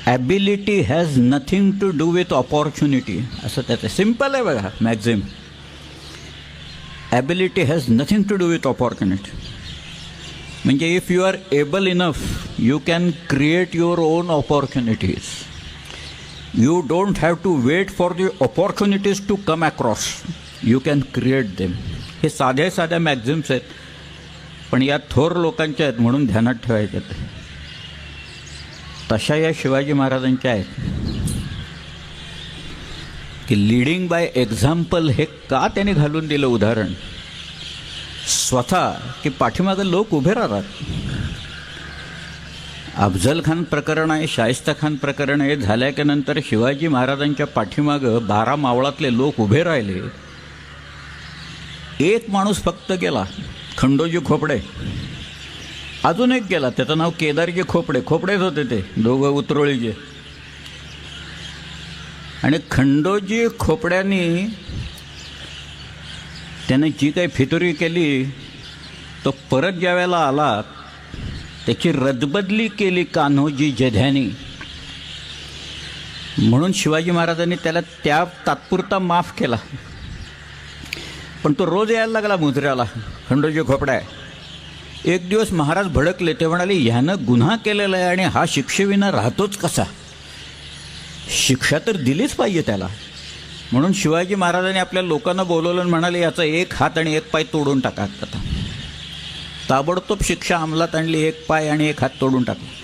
Ability has nothing to do with opportunity, असं त्याचं simple आहे बघा maxim. Ability has nothing to do with opportunity. म्हणजे if you are able enough you can create your own opportunities. You don't have to wait for the opportunities to come across, you can create them. हे साध्या साध्या मॅक्झिम्स आहेत, पण या थोर लोकांच्या आहेत म्हणून ध्यानात ठेवायच्या आहेत. तशा या शिवाजी महाराजांच्या आहेत की लीडिंग बाय एक्झाम्पल हे का त्याने घालून दिलं उदाहरण स्वतः, की पाठीमागं लोक उभे राहतात. अफजल खान प्रकरण आहे, शाहिस्ता खान प्रकरण आहे, झाल्यानंतर शिवाजी महाराजांच्या पाठीमागं 12 मावळातले लोक उभे राहिले. एक माणूस फक्त गेला, खंडोजी खोपडे. अजून एक गेला, त्याचं नाव केदारजी खोपडे. खोपडेच होते ते दोघं, उतरोळीचे. आणि खंडोजी खोपड्यांनी त्याने जी काही फितुरी केली, तो परत ज्या वेळेला आला त्याची रदबदली केली कान्होजी जध्यानी. म्हणून शिवाजी महाराजांनी त्याला त्या तात्पुरता माफ केला. पण तो रोज यायला लागला मुजऱ्याला, खंडोजी खोपडा आहे. एक दिवस महाराज भडकले. ते म्हणाले, ह्यानं गुन्हा केलेला आहे आणि हा शिक्षेविना राहतोच कसा? शिक्षा तर दिलीच पाहिजे त्याला. म्हणून शिवाजी महाराजांनी आपल्या लोकांना बोलवलं आणि म्हणाले, याचा एक हात आणि एक पाय तोडून टाका. आता ताबडतोब शिक्षा अंमलात आणली, एक पाय आणि एक हात तोडून टाकला.